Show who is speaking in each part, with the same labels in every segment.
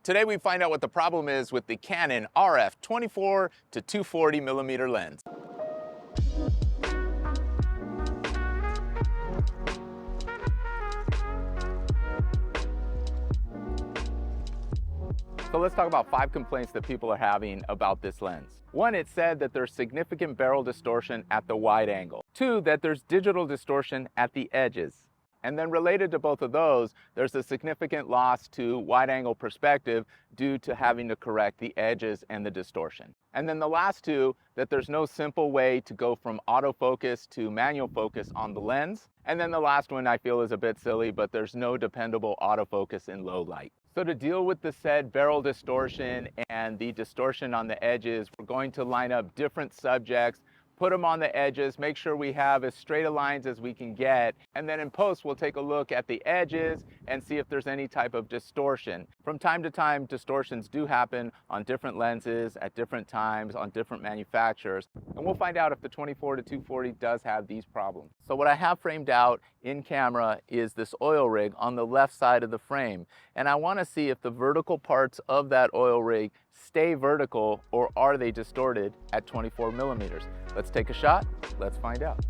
Speaker 1: Today we find out what the problem is with the Canon RF 24 to 240 millimeter lens. So let's talk about 5 complaints that people are having about this lens. 1, it said that there's significant barrel distortion at the wide angle. 2, that there's digital distortion at the edges. And then related to both of those, there's a significant loss to wide angle perspective due to having to correct the edges and the distortion. And then the last 2, that there's no simple way to go from autofocus to manual focus on the lens. And then the last one I feel is a bit silly, but there's no dependable autofocus in low light. So to deal with the said barrel distortion and the distortion on the edges, we're going to line up different subjects, put them on the edges, make sure we have as straight a lines as we can get, and then in post we'll take a look at the edges and see if there's any type of distortion. From time to time, distortions do happen on different lenses at different times on different manufacturers, and we'll find out if the 24 to 240 does have these problems. So what I have framed out in camera is this oil rig on the left side of the frame, and I want to see if the vertical parts of that oil rig stay vertical or are they distorted at 24 millimeters. Let's take a shot, let's find out.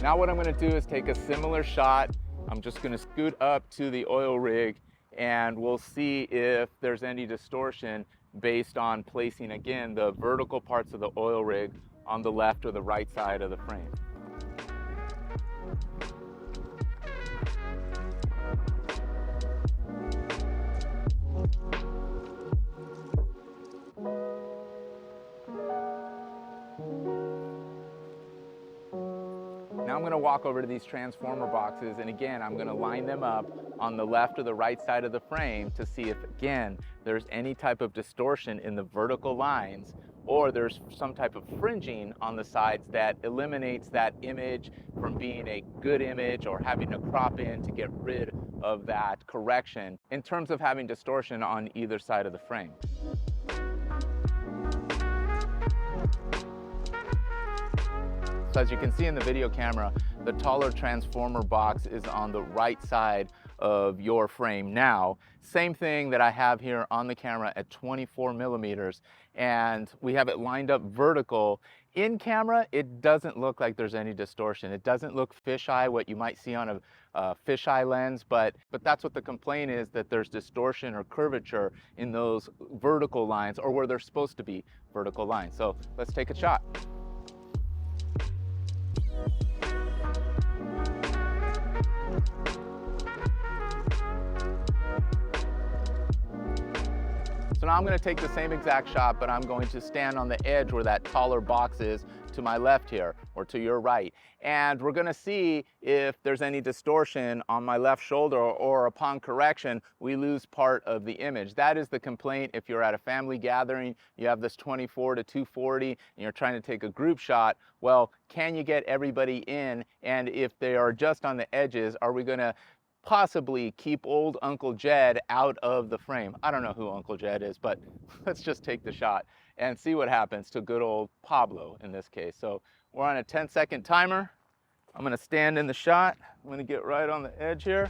Speaker 1: Now what I'm going to do is take a similar shot. I'm just going to scoot up to the oil rig and we'll see if there's any distortion based on placing, again, the vertical parts of the oil rig on the left or the right side of the frame. Now I'm going to walk over to these transformer boxes, and again I'm going to line them up on the left or the right side of the frame to see if, again, there's any type of distortion in the vertical lines or there's some type of fringing on the sides that eliminates that image from being a good image or having to crop in to get rid of that correction in terms of having distortion on either side of the frame. So as you can see in the video camera, the taller transformer box is on the right side of your frame now. Same thing that I have here on the camera at 24 millimeters, and we have it lined up vertical. In camera, it doesn't look like there's any distortion. It doesn't look fisheye, what you might see on a fisheye lens, but that's what the complaint is, that there's distortion or curvature in those vertical lines or where they're supposed to be vertical lines. So let's take a shot. So now I'm going to take the same exact shot, but I'm going to stand on the edge where that taller box is to my left here, or to your right. And we're going to see if there's any distortion on my left shoulder, or upon correction, we lose part of the image. That is the complaint if you're at a family gathering, you have this 24 to 240, and you're trying to take a group shot. Well, can you get everybody in? And if they are just on the edges, are we going to possibly keep old Uncle Jed out of the frame? I don't know who Uncle Jed is, but let's just take the shot and see what happens to good old Pablo in this case. So we're on a 10-second timer. I'm going to stand in the shot. I'm going to get right on the edge here.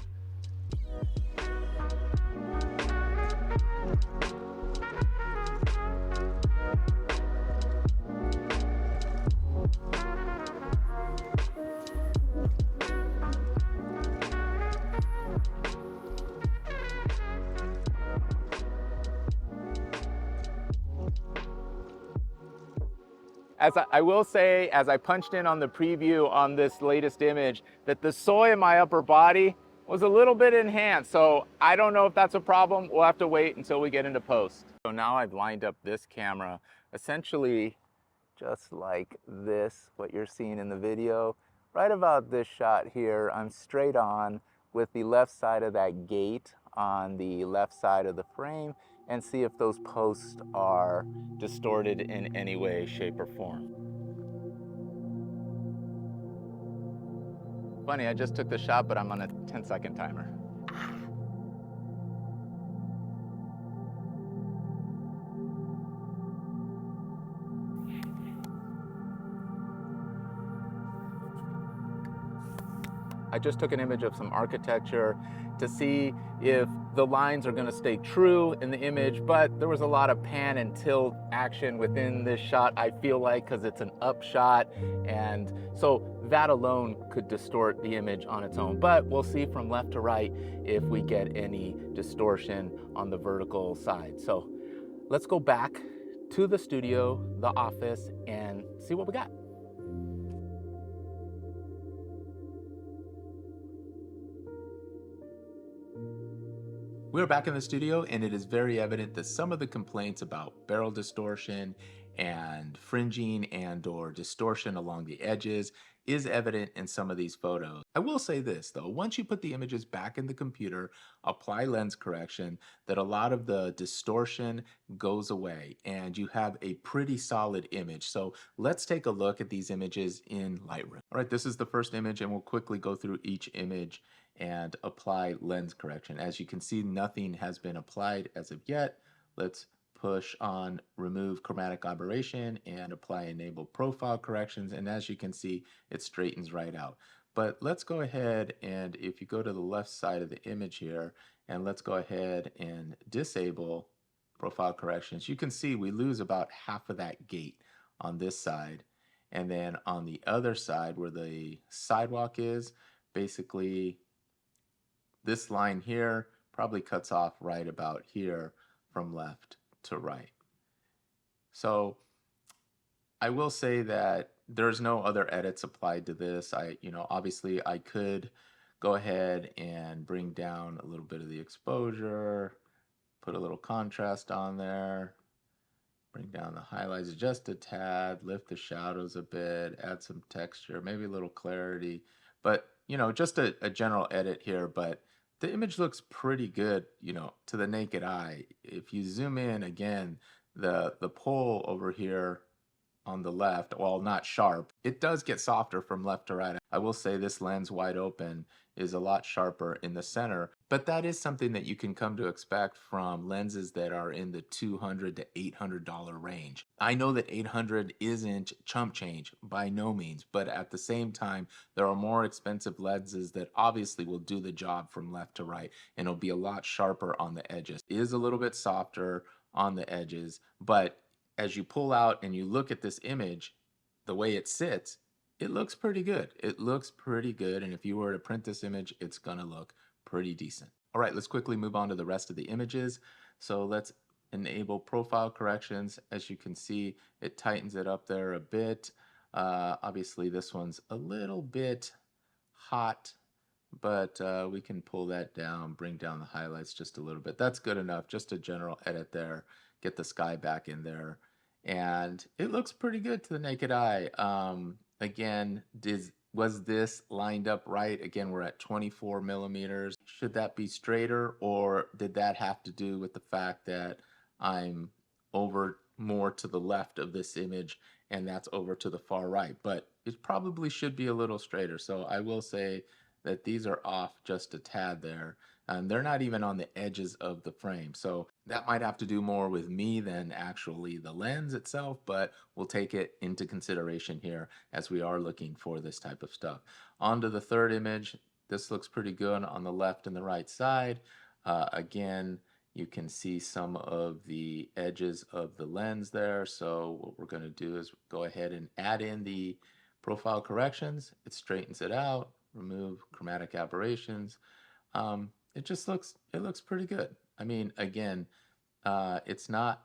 Speaker 1: I will say, as I punched in on the preview on this latest image, that the soy in my upper body was a little bit enhanced. So I don't know if that's a problem. We'll have to wait until we get into post. So now I've lined up this camera essentially just like this, what you're seeing in the video. Right about this shot here, I'm straight on with the left side of that gate on the left side of the frame, and see if those posts are distorted in any way, shape, or form. Funny, I just took the shot, but I'm on a 10-second timer. I just took an image of some architecture to see if the lines are going to stay true in the image, but there was a lot of pan and tilt action within this shot, I feel like, because it's an up shot, and so that alone could distort the image on its own. But we'll see from left to right if we get any distortion on the vertical side. So let's go back to the studio, the office, and see what we got. We're back in the studio, and it is very evident that some of the complaints about barrel distortion and fringing and or distortion along the edges is evident in some of these photos. I will say this though, once you put the images back in the computer, apply lens correction, that a lot of the distortion goes away and you have a pretty solid image. So let's take a look at these images in Lightroom. All right, this is the first image, and we'll quickly go through each image and apply lens correction. As you can see, nothing has been applied as of yet. Let's push on remove chromatic aberration and apply enable profile corrections, and as you can see, it straightens right out. But let's go ahead, and if you go to the left side of the image here, and let's go ahead and disable profile corrections, you can see we lose about half of that gate on this side, and then on the other side where the sidewalk is, basically this line here probably cuts off right about here from left to right. So I will say that there's no other edits applied to this. Obviously I could go ahead and bring down a little bit of the exposure, put a little contrast on there, bring down the highlights just a tad, lift the shadows a bit, add some texture, maybe a little clarity, but just a general edit here. But the image looks pretty good, to the naked eye. If you zoom in again, the pole over here on the left, while not sharp, it does get softer from left to right. I will say this lens wide open is a lot sharper in the center, but that is something that you can come to expect from lenses that are in the $200 to $800 range. I know that $800 isn't chump change by no means, but at the same time, there are more expensive lenses that obviously will do the job from left to right, and it'll be a lot sharper on the edges. It is a little bit softer on the edges, but as you pull out and you look at this image, the way it sits, it looks pretty good. It looks pretty good, and if you were to print this image, it's gonna look pretty decent. All right, let's quickly move on to the rest of the images. So let's enable profile corrections. As you can see, it tightens it up there a bit. Obviously, this one's a little bit hot, but we can pull that down, bring down the highlights just a little bit. That's good enough, just a general edit there. Get the sky back in there, and it looks pretty good to the naked eye. Again, was this lined up right? Again, we're at 24 millimeters. Should that be straighter, or did that have to do with the fact that I'm over more to the left of this image and that's over to the far right? But it probably should be a little straighter. So I will say that these are off just a tad there, and they're not even on the edges of the frame. So that might have to do more with me than actually the lens itself, but we'll take it into consideration here as we are looking for this type of stuff. On to the third image. This looks pretty good on the left and the right side. Again, you can see some of the edges of the lens there. So what we're going to do is go ahead and add in the profile corrections. It straightens it out, remove chromatic aberrations. It looks pretty good. I mean, again, it's not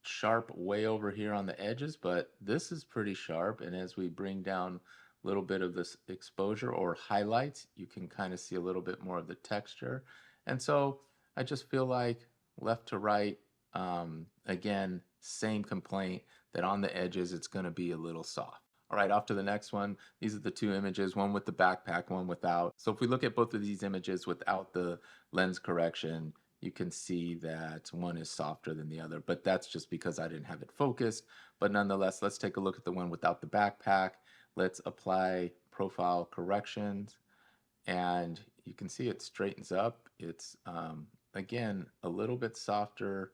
Speaker 1: sharp way over here on the edges, but this is pretty sharp. And as we bring down a little bit of this exposure or highlights, you can kind of see a little bit more of the texture. And so I just feel like left to right, again, same complaint, that on the edges it's going to be a little soft. All right, off to the next one. These are the two images, one with the backpack, one without. So if we look at both of these images without the lens correction, you can see that one is softer than the other, but that's just because I didn't have it focused. But nonetheless, let's take a look at the one without the backpack. Let's apply profile corrections, and you can see it straightens up. It's, again, a little bit softer.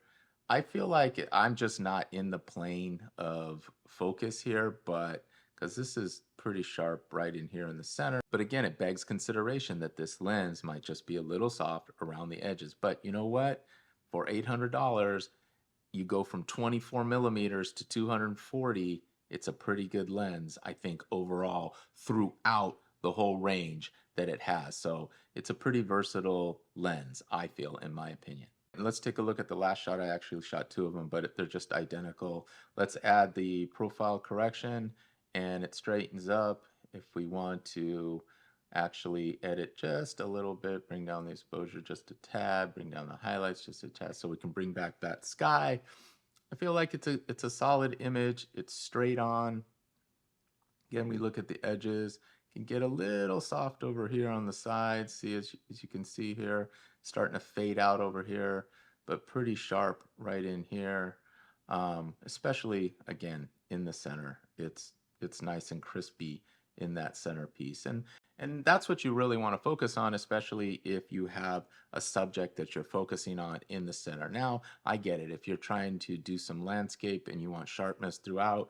Speaker 1: I feel like I'm just not in the plane of focus here, but because this is pretty sharp right in here in the center. But again, it begs consideration that this lens might just be a little soft around the edges. But you know what? For $800, you go from 24 millimeters to 240. It's a pretty good lens, I think, overall throughout the whole range that it has. So it's a pretty versatile lens, I feel, in my opinion. And let's take a look at the last shot. I actually shot two of them, but they're just identical. Let's add the profile correction, and it straightens up. If we want to actually edit just a little bit, bring down the exposure just a tad, bring down the highlights just a tad, so we can bring back that sky. I feel like it's a solid image. It's straight on. Again, we look at the edges. Can get a little soft over here on the sides. See, as you can see here, starting to fade out over here, but pretty sharp right in here. Especially again in the center. It's nice and crispy in that centerpiece, and that's what you really want to focus on, especially if you have a subject that you're focusing on in the center. Now, I get it. If you're trying to do some landscape and you want sharpness throughout,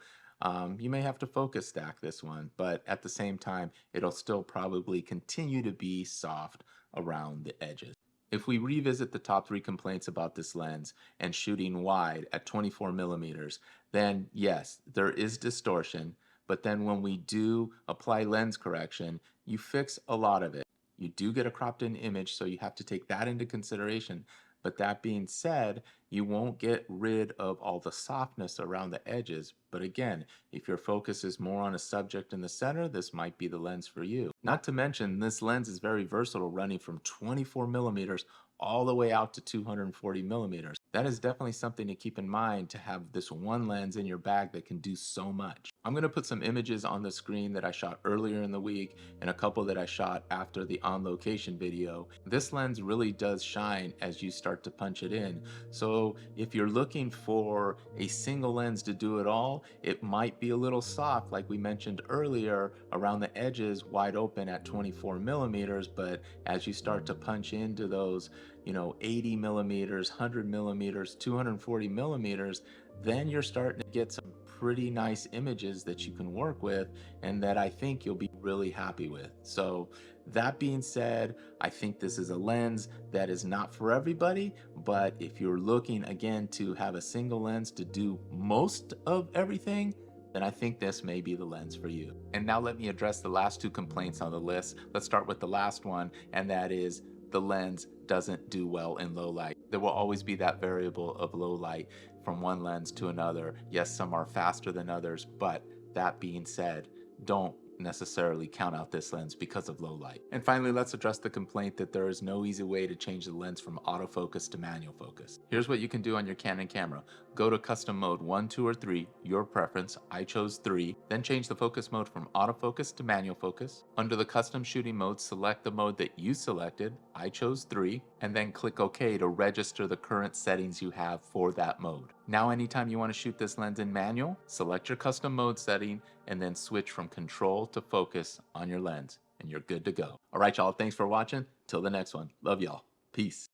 Speaker 1: you may have to focus stack this one, but at the same time, it'll still probably continue to be soft around the edges. If we revisit the top 3 complaints about this lens and shooting wide at 24 millimeters, then yes, there is distortion, but then when we do apply lens correction, you fix a lot of it. You do get a cropped in image, so you have to take that into consideration. But that being said, you won't get rid of all the softness around the edges. But again, if your focus is more on a subject in the center, this might be the lens for you. Not to mention, this lens is very versatile, running from 24 millimeters all the way out to 240 millimeters. That is definitely something to keep in mind, to have this one lens in your bag that can do so much. I'm going to put some images on the screen that I shot earlier in the week and a couple that I shot after the on location video. This lens really does shine as you start to punch it in. So if you're looking for a single lens to do it all, it might be a little soft, like we mentioned earlier, around the edges, wide open at 24 millimeters. But as you start to punch into those, 80 millimeters, 100 millimeters, 240 millimeters, then you're starting to get some pretty nice images that you can work with and that I think you'll be really happy with. So that being said, I think this is a lens that is not for everybody, but if you're looking again to have a single lens to do most of everything, then I think this may be the lens for you. And now let me address the last 2 complaints on the list. Let's start with the last one, and that is the lens doesn't do well in low light. There will always be that variable of low light from one lens to another. Yes, some are faster than others, but that being said, don't necessarily count out this lens because of low light. And finally, let's address the complaint that there is no easy way to change the lens from autofocus to manual focus. Here's what you can do on your Canon camera. Go to custom mode 1, 2, or 3, your preference. I chose 3. Then change the focus mode from autofocus to manual focus. Under the custom shooting mode, select the mode that you selected. I chose 3, and then click OK to register the current settings you have for that mode. Now, anytime you want to shoot this lens in manual, select your custom mode setting and then switch from control to focus on your lens, and you're good to go. All right, y'all, thanks for watching. Till the next one. Love y'all. Peace.